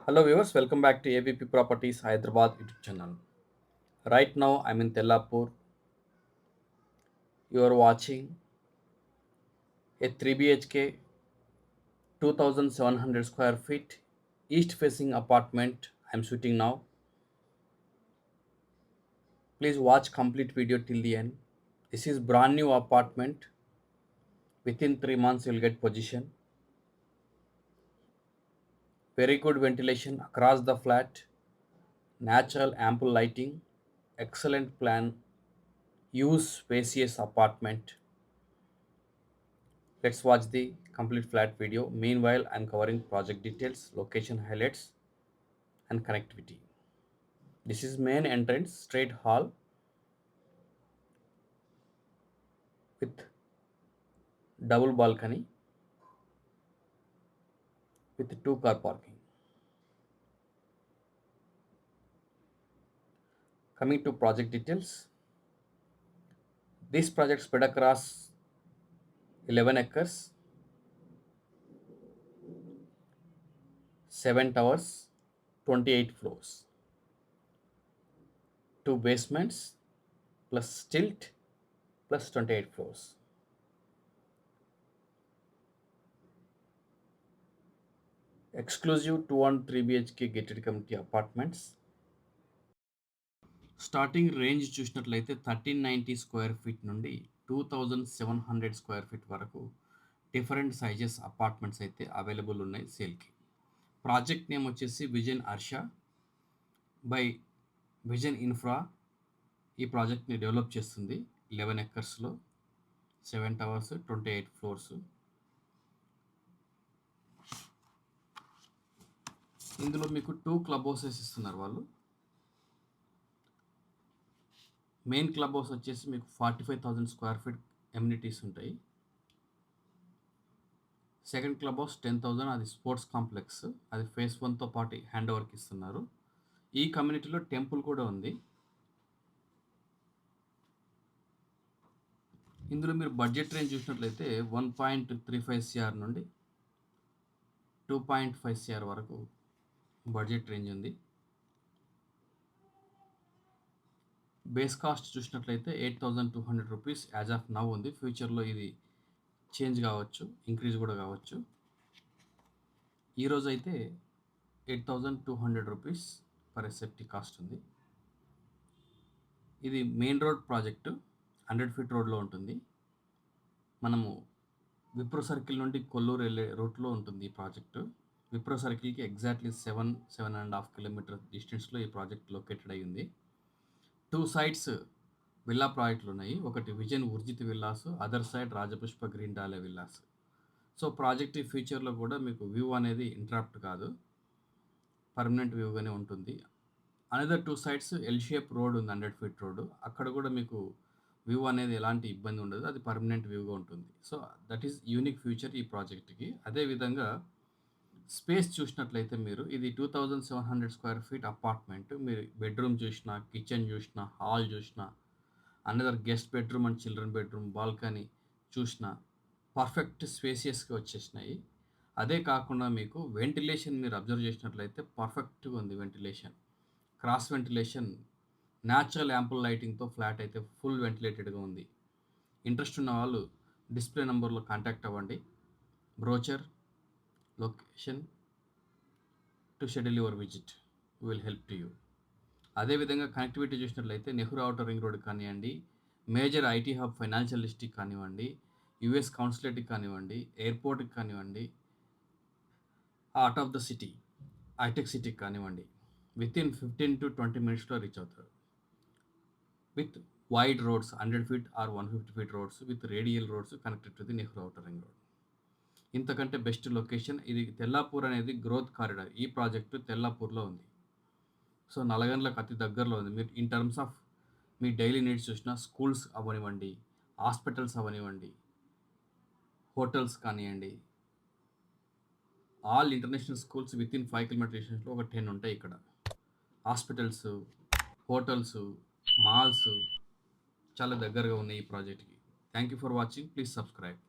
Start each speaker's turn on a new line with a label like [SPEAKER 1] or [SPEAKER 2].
[SPEAKER 1] Hello viewers, welcome back to AVP Properties Hyderabad YouTube channel. Right now I'm in Tellapur. You are watching a 3 BHK 2700 square feet east facing apartment I'm shooting now. Please watch complete video till the end. This is brand new apartment. Within 3 months you'll get position. Very good ventilation across the flat. Natural ample lighting. Excellent plan. Use spacious apartment. Let's watch the complete flat video. Meanwhile, I'm covering project details, location highlights, and connectivity. This is main entrance, straight hall with double balcony with two car parking. Coming to project details, this project spread across 11 acres, 7 towers, 28 floors, 2 basements plus stilt plus 28 floors. Exclusive 2 and 3 BHK gated community apartments. Starting range చూసినట్లయితే 1390 square feet నుండి 2700 square feet వరకు different sizes apartments అయితే available ఉన్నాయి సేల్కి. Project name వచ్చేసి vision Harsha by vision infra ఈ ప్రాజెక్ట్ని develop చేస్తుంది. 11 ఎకర్స్లో 7 టవర్స్ 28 ఫ్లోర్స్. ఇందులో మీకు 2 క్లబ్ హౌసెస్ ఇస్తున్నారు వాళ్ళు. మెయిన్ క్లబ్ హౌస్ వచ్చేసి మీకు 45,000 స్క్వేర్ ఫీట్ ఎమ్యూనిటీస్ ఉంటాయి. సెకండ్ క్లబ్ హౌస్ 10,000, అది స్పోర్ట్స్ కాంప్లెక్స్, అది ఫేస్ 1తో పాటు హ్యాండ్ ఓవర్కి ఇస్తున్నారు. ఈ కమ్యూనిటీలో టెంపుల్ కూడా ఉంది. ఇందులో మీరు బడ్జెట్ రేంజ్ చూసినట్లయితే 1.35 సిఆర్ నుండి 2.5 సిఆర్ వరకు బడ్జెట్ రేంజ్ ఉంది. బేస్ కాస్ట్ చూసినట్లయితే 8,200 రూపీస్ యాజ్ ఆఫ్ నవ్ ఉంది. ఫ్యూచర్లో ఇది చేంజ్ కావచ్చు, ఇంక్రీజ్ కూడా కావచ్చు. ఈరోజు అయితే 8,200 రూపీస్ పర్ సెఫ్టీ కాస్ట్ ఉంది. ఇది మెయిన్ రోడ్ ప్రాజెక్టు, 100 ఫీట్ రోడ్లో ఉంటుంది. మనము విప్రో సర్కిల్ నుండి కొల్లూరు వెళ్ళే రూట్లో ఉంటుంది ఈ ప్రాజెక్టు. విప్రో సర్కిల్కి ఎగ్జాక్ట్లీ 7.5 కిలోమీటర్ డిస్టెన్స్లో ఈ ప్రాజెక్ట్ లొకేటెడ్ అయి ఉంది. 2 సైడ్స్ విల్లా ప్రాజెక్టులు ఉన్నాయి. ఒకటి vision Urjith villas, other side Rajapushpa green dale villas. So project ఫ్యూచర్లో కూడా మీకు వ్యూ అనేది ఇంటరప్ట్ కాదు, పర్మనెంట్ వ్యూగానే ఉంటుంది. Another 2 sides L shape road ఉంది, 100 ఫీట్ రోడ్. అక్కడ కూడా మీకు వ్యూ అనేది ఎలాంటి ఇబ్బంది ఉండదు, అది పర్మనెంట్ వ్యూగా ఉంటుంది. So that is unique future ఈ ప్రాజెక్ట్కి. అదేవిధంగా స్పేస్ చూసినట్లయితే మీరు ఇది 2700 స్క్వేర్ ఫీట్ అపార్ట్మెంట్. మీరు బెడ్రూమ్ చూసినా, కిచెన్ చూసినా, హాల్ చూసినా, another guest bedroom and children bedroom, balcony చూసినా పర్ఫెక్ట్ స్పేసియస్గా వచ్చేసినాయి. అదే కాకుండా మీకు వెంటిలేషన్ మీరు అబ్జర్వ్ చేసినట్లయితే పర్ఫెక్ట్గా ఉంది ventilation. Cross ventilation, natural ample లైటింగ్తో ఫ్లాట్ అయితే ఫుల్ వెంటిలేటెడ్గా ఉంది. ఇంట్రెస్ట్ ఉన్న వాళ్ళు డిస్ప్లే నెంబర్లో కాంటాక్ట్ అవ్వండి. Brochure, location to schedule your visit will help to you. అదేవిధంగా కనెక్టివిటీ చూసినట్లయితే నెహ్రూ ఔటర్ రింగ్ రోడ్ కానివ్వండి, major IT hub financial district కానివ్వండి, యుఎస్ కౌన్సిలేట్కి కానివ్వండి, ఎయిర్పోర్ట్కి కానివ్వండి, heart of the city Hitech సిటీకి కానివ్వండి, వితిన్ 15 to 20 మినిట్స్లో రీచ్ అవుతారు. With wide roads, 100 feet are 150 feet roads with radial roads connected to the Nehru outer ring road. ఇంతకంటే బెస్ట్ లొకేషన్ ఇది. తెల్లాపూర్ అనేది గ్రోత్ కారిడార్. ఈ ప్రాజెక్టు తెల్లాపూర్లో ఉంది. సో నల్గొండలకు అతి దగ్గరలో ఉంది. మీరు ఇన్ టర్మ్స్ ఆఫ్ మీ డైలీ నీడ్స్ చూసినా, స్కూల్స్ అవ్వనివ్వండి, హాస్పిటల్స్ అవ్వనివ్వండి, హోటల్స్ కానివ్వండి, all international schools within 5 kilometer డిస్టెన్స్లో ఒక 10 ఉంటాయి ఇక్కడ. హాస్పిటల్స్, హోటల్స్, మాల్స్ చాలా దగ్గరగా ఉన్నాయి ఈ ప్రాజెక్ట్కి. Thank you for watching. Please subscribe.